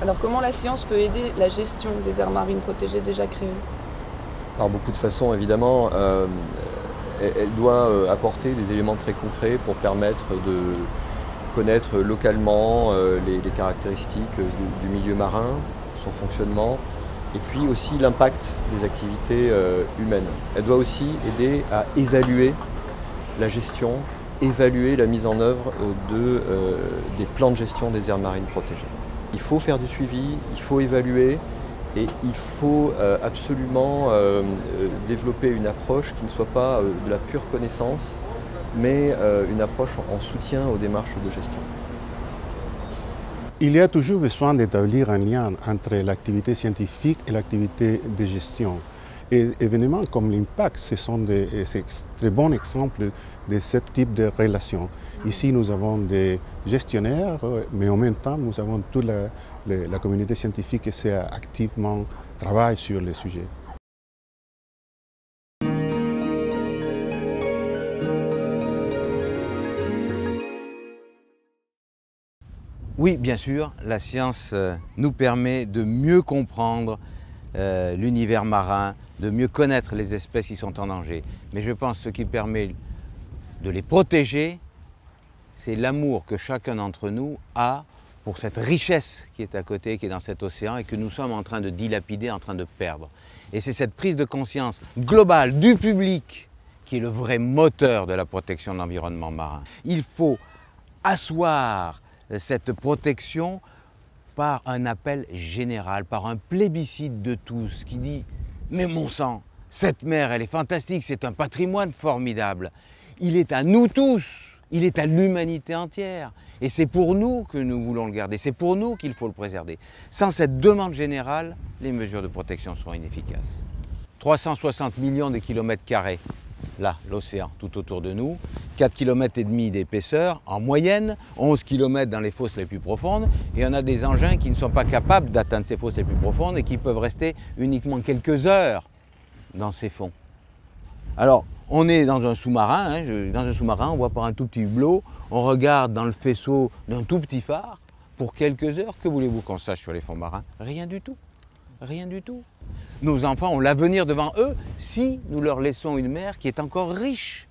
Alors comment la science peut aider la gestion des aires marines protégées déjà créées? Par beaucoup de façons, évidemment. Elle doit apporter des éléments très concrets pour permettre de connaître localement les caractéristiques du milieu marin, son fonctionnement, et puis aussi l'impact des activités humaines. Elle doit aussi aider à évaluer la gestion, évaluer la mise en œuvre des plans de gestion des aires marines protégées. Il faut faire du suivi, il faut évaluer, et il faut absolument développer une approche qui ne soit pas de la pure connaissance, mais une approche en soutien aux démarches de gestion. Il y a toujours besoin d'établir un lien entre l'activité scientifique et l'activité de gestion. Et événements comme l'impact, ce sont des très bons exemples de ce type de relation. Ici, nous avons des gestionnaires, mais en même temps, nous avons toute la communauté scientifique qui activement travaille sur le sujet. Oui, bien sûr, la science nous permet de mieux comprendre l'univers marin, de mieux connaître les espèces qui sont en danger. Mais je pense que ce qui permet de les protéger, c'est l'amour que chacun d'entre nous a pour cette richesse qui est à côté, qui est dans cet océan et que nous sommes en train de dilapider, en train de perdre. Et c'est cette prise de conscience globale du public qui est le vrai moteur de la protection de l'environnement marin. Il faut asseoir cette protection par un appel général, par un plébiscite de tous qui dit « Mais mon sang, cette mer, elle est fantastique, c'est un patrimoine formidable. Il est à nous tous, il est à l'humanité entière. Et c'est pour nous que nous voulons le garder, c'est pour nous qu'il faut le préserver. Sans cette demande générale, les mesures de protection seront inefficaces. 360 millions de kilomètres carrés, là, l'océan, tout autour de nous, 4,5 km d'épaisseur en moyenne, 11 km dans les fosses les plus profondes, et on a des engins qui ne sont pas capables d'atteindre ces fosses les plus profondes et qui peuvent rester uniquement quelques heures dans ces fonds. Alors, on est dans un sous-marin, on voit par un tout petit hublot, on regarde dans le faisceau d'un tout petit phare, pour quelques heures, que voulez-vous qu'on sache sur les fonds marins? Rien du tout. Rien du tout. Nos enfants ont l'avenir devant eux si nous leur laissons une mer qui est encore riche.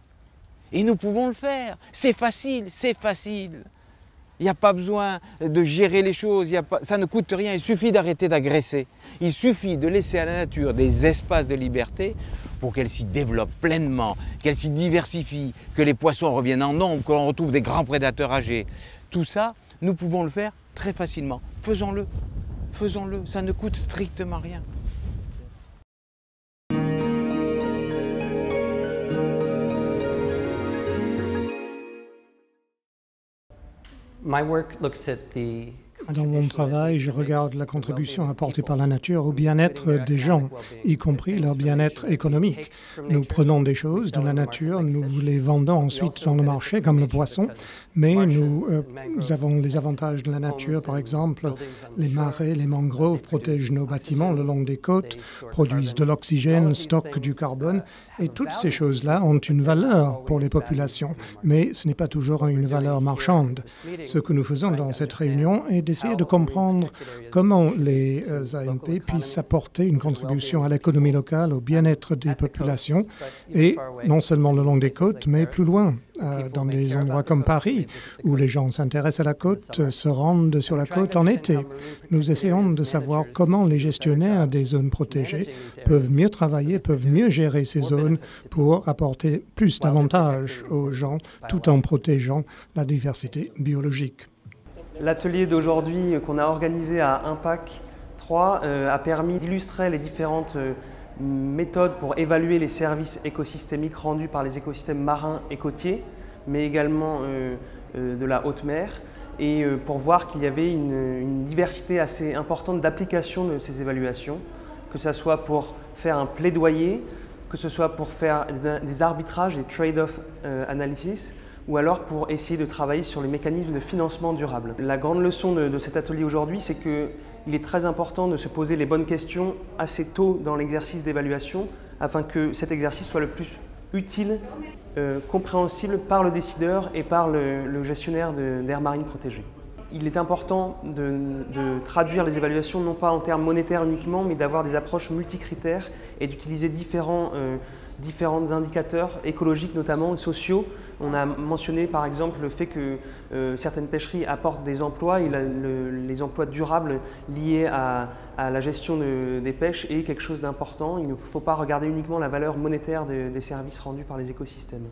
Et nous pouvons le faire. C'est facile, c'est facile. Il n'y a pas besoin de gérer les choses, ça ne coûte rien, il suffit d'arrêter d'agresser. Il suffit de laisser à la nature des espaces de liberté pour qu'elle s'y développe pleinement, qu'elle s'y diversifie, que les poissons reviennent en nombre, qu'on retrouve des grands prédateurs âgés. Tout ça, nous pouvons le faire très facilement. Faisons-le. Faisons-le, ça ne coûte strictement rien. Dans mon travail, je regarde la contribution apportée par la nature au bien-être des gens, y compris leur bien-être économique. Nous prenons des choses de la nature, nous les vendons ensuite dans le marché comme le poisson, mais nous avons les avantages de la nature, par exemple, les marais, les mangroves protègent nos bâtiments le long des côtes, produisent de l'oxygène, stockent du carbone, et toutes ces choses-là ont une valeur pour les populations, mais ce n'est pas toujours une valeur marchande. Ce que nous faisons dans cette réunion est d'essayer de comprendre comment les AMP puissent apporter une contribution à l'économie locale, au bien-être des populations, et non seulement le long des côtes, mais plus loin, dans des endroits comme Paris, où les gens s'intéressent à la côte, se rendent sur la côte en été. Nous essayons de savoir comment les gestionnaires des zones protégées peuvent mieux travailler, peuvent mieux gérer ces zones pour apporter plus d'avantages aux gens, tout en protégeant la diversité biologique. L'atelier d'aujourd'hui qu'on a organisé à Impact 3 a permis d'illustrer les différentes méthodes pour évaluer les services écosystémiques rendus par les écosystèmes marins et côtiers, mais également de la haute mer, et pour voir qu'il y avait une diversité assez importante d'applications de ces évaluations, que ce soit pour faire un plaidoyer, que ce soit pour faire des arbitrages, des trade-off analysis, ou alors pour essayer de travailler sur les mécanismes de financement durable. La grande leçon de cet atelier aujourd'hui, c'est qu'il est très important de se poser les bonnes questions assez tôt dans l'exercice d'évaluation afin que cet exercice soit le plus utile, compréhensible par le décideur et par le gestionnaire d'aires marines protégées. il est important de traduire les évaluations non pas en termes monétaires uniquement, mais d'avoir des approches multicritères et d'utiliser différents indicateurs écologiques notamment, sociaux. On a mentionné par exemple le fait que certaines pêcheries apportent des emplois et les emplois durables liés à la gestion des pêches est quelque chose d'important. Il ne faut pas regarder uniquement la valeur monétaire des services rendus par les écosystèmes.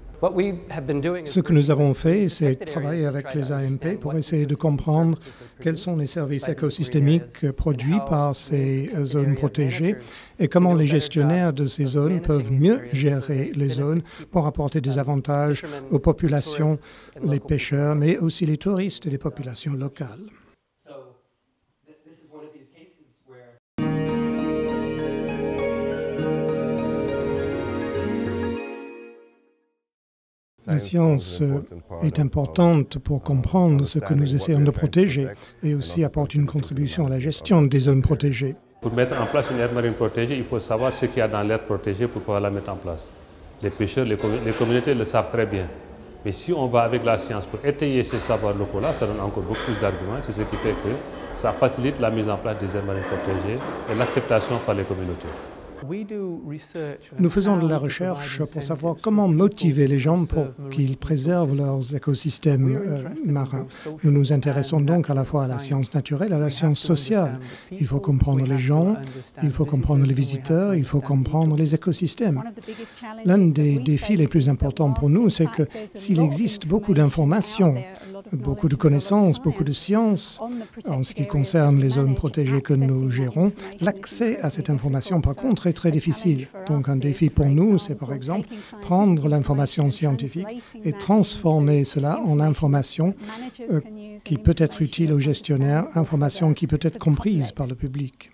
Ce que nous avons fait, c'est travailler avec les AMP pour essayer de comprendre quels sont les services écosystémiques produits par ces zones protégées et comment les gestionnaires de ces zones peuvent mieux gérer les zones pour apporter des avantages aux populations, les pêcheurs, mais aussi les touristes et les populations locales. La science est importante pour comprendre ce que nous essayons de protéger et aussi apporte une contribution à la gestion des zones protégées. Pour mettre en place une aire marine protégée, il faut savoir ce qu'il y a dans l'aire protégée pour pouvoir la mettre en place. Les pêcheurs, les communautés le savent très bien. Mais si on va avec la science pour étayer ces savoirs locaux-là, ça donne encore beaucoup plus d'arguments. C'est ce qui fait que ça facilite la mise en place des aires marines protégées et l'acceptation par les communautés. Nous faisons de la recherche pour savoir comment motiver les gens pour qu'ils préservent leurs écosystèmes marins. Nous nous intéressons donc à la fois à la science naturelle et à la science sociale. Il faut comprendre les gens, il faut comprendre les visiteurs, il faut comprendre les écosystèmes. L'un des défis les plus importants pour nous, c'est que s'il existe beaucoup d'informations, beaucoup de connaissances, beaucoup de sciences en ce qui concerne les zones protégées que nous gérons, l'accès à cette information, par contre, est très difficile. Donc un défi pour nous, c'est par exemple prendre l'information scientifique et transformer cela en information qui peut être utile aux gestionnaires, information qui peut être comprise par le public.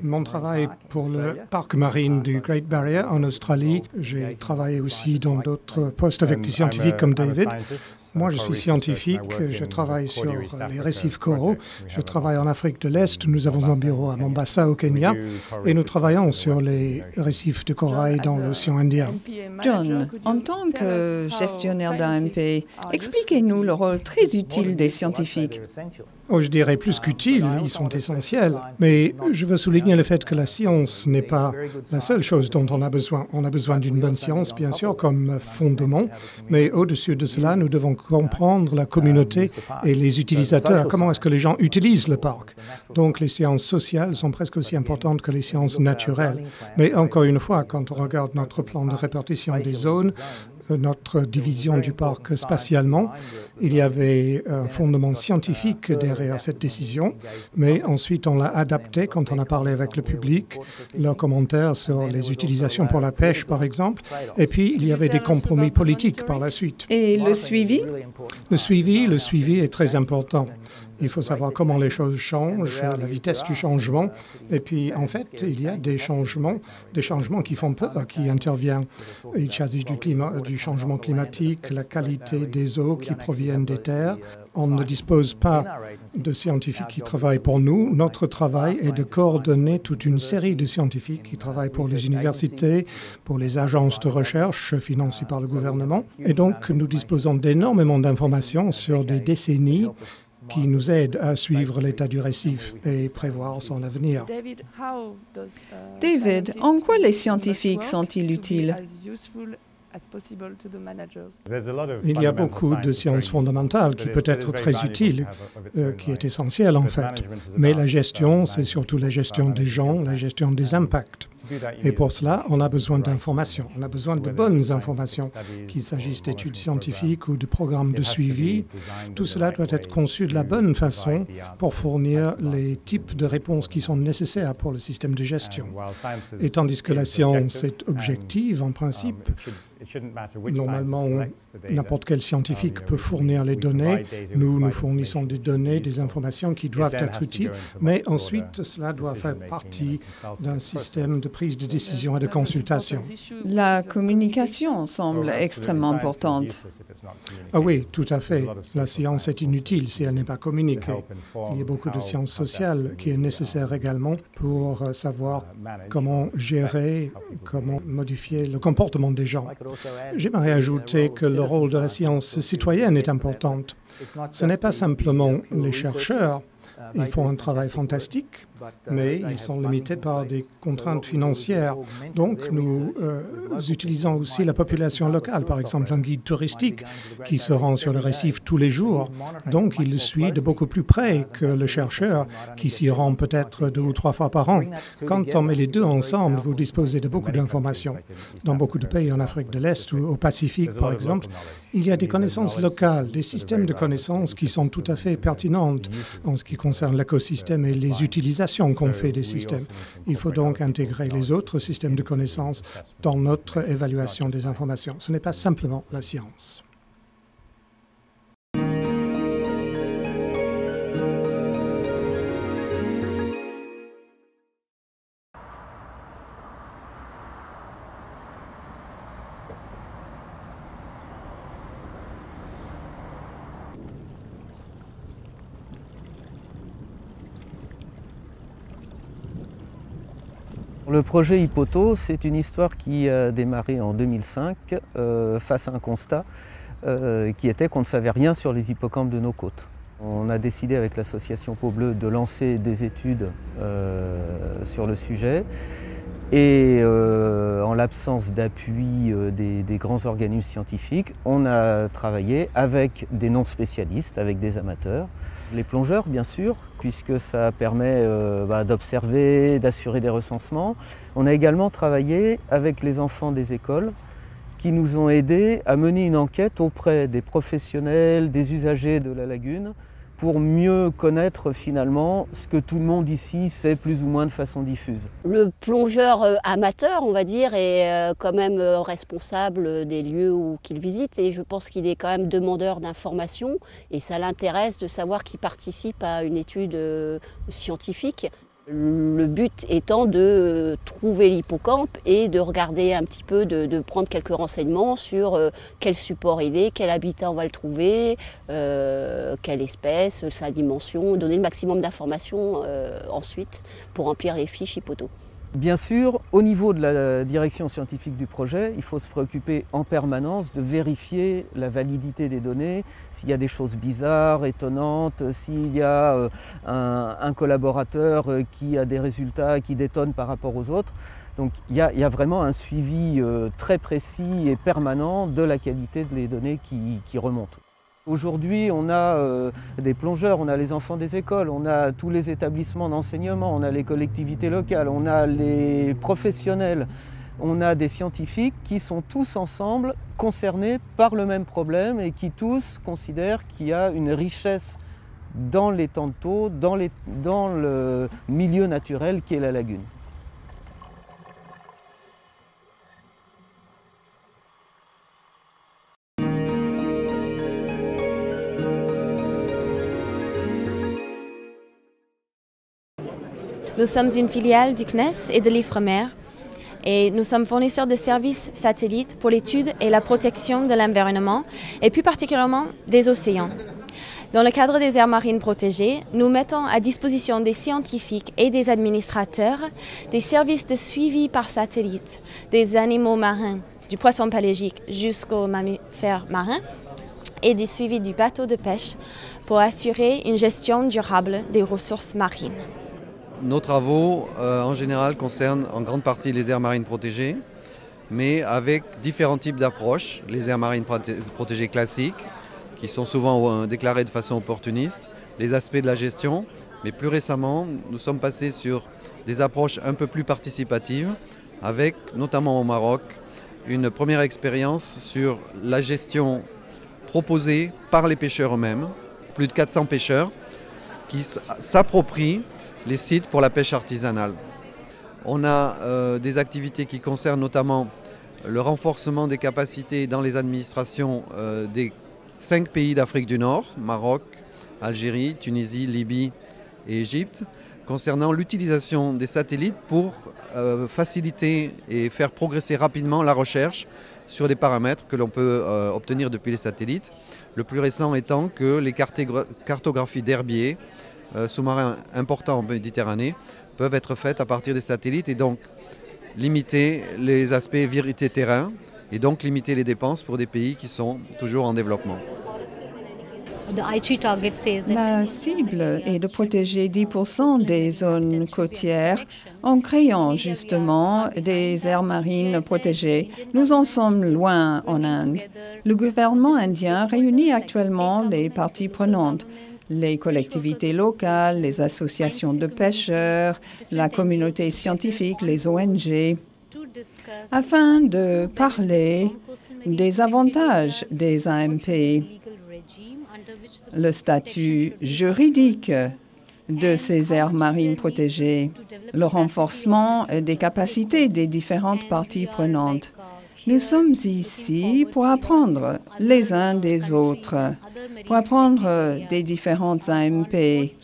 Mon travail pour le parc marine du Great Barrier en Australie, j'ai travaillé aussi dans d'autres postes avec des scientifiques comme David. Moi, je suis scientifique, je travaille sur les récifs coraux, je travaille en Afrique de l'Est, nous avons un bureau à Mombasa au Kenya et nous travaillons sur les récifs de corail dans l'océan Indien. John, en tant que gestionnaire d'AMP, expliquez-nous le rôle très utile des scientifiques. Oh, je dirais plus qu'utiles, ils sont essentiels. Mais je veux souligner le fait que la science n'est pas la seule chose dont on a besoin. On a besoin d'une bonne science, bien sûr, comme fondement, mais au-dessus de cela, nous devons comprendre la communauté et les utilisateurs. Comment est-ce que les gens utilisent le parc? Donc les sciences sociales sont presque aussi importantes que les sciences naturelles. Mais encore une fois, quand on regarde notre plan de répartition des zones, notre division du parc spatialement, il y avait un fondement scientifique derrière cette décision, mais ensuite on l'a adapté quand on a parlé avec le public, leurs commentaires sur les utilisations pour la pêche par exemple, et puis il y avait des compromis politiques par la suite. Et le suivi? Le suivi est très important. Il faut savoir comment les choses changent, la vitesse du changement. Et puis, en fait, il y a des changements qui font peur, qui interviennent. Il s'agit du changement climatique, la qualité des eaux qui proviennent des terres. On ne dispose pas de scientifiques qui travaillent pour nous. Notre travail est de coordonner toute une série de scientifiques qui travaillent pour les universités, pour les agences de recherche financées par le gouvernement. Et donc, nous disposons d'énormément d'informations sur des décennies qui nous aident à suivre l'état du récif et prévoir son avenir. David, en quoi les scientifiques sont-ils utiles? Il y a beaucoup de sciences fondamentales qui peut être très utiles, qui est essentielle en fait. Mais la gestion, c'est surtout la gestion des gens, la gestion des impacts. Et pour cela, on a besoin d'informations. On a besoin de bonnes informations, qu'il s'agisse d'études scientifiques ou de programmes de suivi. Tout cela doit être conçu de la bonne façon pour fournir les types de réponses qui sont nécessaires pour le système de gestion. Et tandis que la science est objective en principe, normalement, n'importe quel scientifique peut fournir les données. Nous fournissons des données, des informations qui doivent être utiles, mais ensuite, cela doit faire partie d'un système de prise de décision et de consultation. La communication semble extrêmement importante. Ah oui, tout à fait. La science est inutile si elle n'est pas communiquée. Il y a beaucoup de sciences sociales qui est nécessaire également pour savoir comment gérer, comment modifier le comportement des gens. J'aimerais ajouter que le rôle de la science citoyenne est important. Ce n'est pas simplement les chercheurs. Ils font un travail fantastique, mais ils sont limités par des contraintes financières. Donc, nous utilisons aussi la population locale, par exemple un guide touristique qui se rend sur le récif tous les jours. Donc, il le suit de beaucoup plus près que le chercheur qui s'y rend peut-être 2 ou 3 fois par an. Quand on met les deux ensemble, vous disposez de beaucoup d'informations. Dans beaucoup de pays en Afrique de l'Est ou au Pacifique, par exemple, il y a des connaissances locales, des systèmes de connaissances qui sont tout à fait pertinentes en ce qui concerne l'écosystème et les utilisations qu'on fait des systèmes. Il faut donc intégrer les autres systèmes de connaissances dans notre évaluation des informations. Ce n'est pas simplement la science. Le projet Hippoto, c'est une histoire qui a démarré en 2005 face à un constat qui était qu'on ne savait rien sur les hippocampes de nos côtes. On a décidé avec l'association Peau Bleue de lancer des études sur le sujet et en l'absence d'appui des grands organismes scientifiques, on a travaillé avec des non-spécialistes, avec des amateurs. Les plongeurs, bien sûr, puisque ça permet d'observer, d'assurer des recensements. On a également travaillé avec les enfants des écoles qui nous ont aidés à mener une enquête auprès des professionnels, des usagers de la lagune, pour mieux connaître finalement ce que tout le monde ici sait plus ou moins de façon diffuse. Le plongeur amateur, on va dire, est quand même responsable des lieux qu'il visite et je pense qu'il est quand même demandeur d'informations et ça l'intéresse de savoir qu'il participe à une étude scientifique. Le but étant de trouver l'hippocampe et de regarder un petit peu, de prendre quelques renseignements sur quel support il est, quel habitat on va le trouver, quelle espèce, sa dimension, donner le maximum d'informations ensuite pour remplir les fiches Hippoto. Bien sûr, au niveau de la direction scientifique du projet, il faut se préoccuper en permanence de vérifier la validité des données, s'il y a des choses bizarres, étonnantes, s'il y a un collaborateur qui a des résultats qui détonnent par rapport aux autres. Donc il y a vraiment un suivi très précis et permanent de la qualité des données qui remontent. Aujourd'hui, on a des plongeurs, on a les enfants des écoles, on a tous les établissements d'enseignement, on a les collectivités locales, on a les professionnels, on a des scientifiques qui sont tous ensemble concernés par le même problème et qui tous considèrent qu'il y a une richesse dans les temps de taux, dans le milieu naturel qui est la lagune. Nous sommes une filiale du CNES et de l'IFREMER et nous sommes fournisseurs de services satellites pour l'étude et la protection de l'environnement et plus particulièrement des océans. Dans le cadre des aires marines protégées, nous mettons à disposition des scientifiques et des administrateurs des services de suivi par satellite des animaux marins, du poisson pélagique jusqu'aux mammifères marins et du suivi du bateau de pêche pour assurer une gestion durable des ressources marines. Nos travaux, en général, concernent en grande partie les aires marines protégées, mais avec différents types d'approches. Les aires marines protégées classiques, qui sont souvent déclarées de façon opportuniste, les aspects de la gestion, mais plus récemment, nous sommes passés sur des approches un peu plus participatives, avec, notamment au Maroc, une première expérience sur la gestion proposée par les pêcheurs eux-mêmes, plus de 400 pêcheurs qui s'approprient les sites pour la pêche artisanale. On a des activités qui concernent notamment le renforcement des capacités dans les administrations des 5 pays d'Afrique du Nord, Maroc, Algérie, Tunisie, Libye et Égypte, concernant l'utilisation des satellites pour faciliter et faire progresser rapidement la recherche sur des paramètres que l'on peut obtenir depuis les satellites. Le plus récent étant que les cartographies d'herbiers sous-marins importants en Méditerranée peuvent être faites à partir des satellites et donc limiter les aspects vérité terrain et donc limiter les dépenses pour des pays qui sont toujours en développement. La cible est de protéger 10% des zones côtières en créant justement des aires marines protégées. Nous en sommes loin en Inde. Le gouvernement indien réunit actuellement les parties prenantes, les collectivités locales, les associations de pêcheurs, la communauté scientifique, les ONG, afin de parler des avantages des AMP, le statut juridique de ces aires marines protégées, le renforcement des capacités des différentes parties prenantes. Nous sommes ici pour apprendre les uns des autres, pour apprendre des différentes AMP,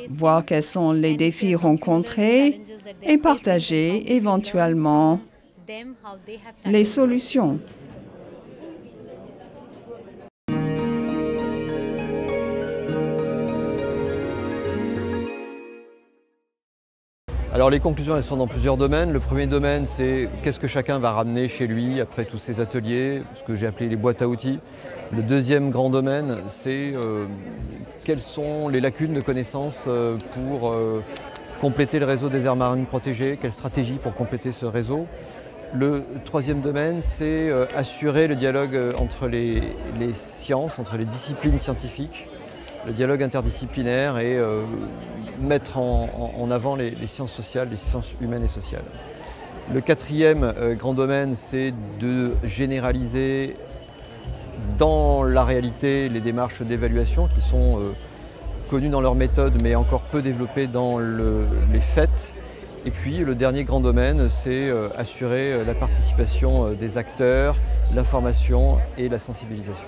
voir quels sont les défis rencontrés et partager éventuellement les solutions. Alors les conclusions, elles sont dans plusieurs domaines. Le premier domaine, c'est qu'est-ce que chacun va ramener chez lui après tous ces ateliers, ce que j'ai appelé les boîtes à outils. Le deuxième grand domaine, c'est quelles sont les lacunes de connaissances pour compléter le réseau des aires marines protégées, quelle stratégie pour compléter ce réseau. Le troisième domaine, c'est assurer le dialogue entre les sciences, entre les disciplines scientifiques, le dialogue interdisciplinaire et mettre en avant les sciences sociales, les sciences humaines et sociales. Le quatrième grand domaine, c'est de généraliser dans la réalité les démarches d'évaluation qui sont connues dans leur méthode mais encore peu développées dans les faits. Et puis le dernier grand domaine, c'est assurer la participation des acteurs, l'information et la sensibilisation.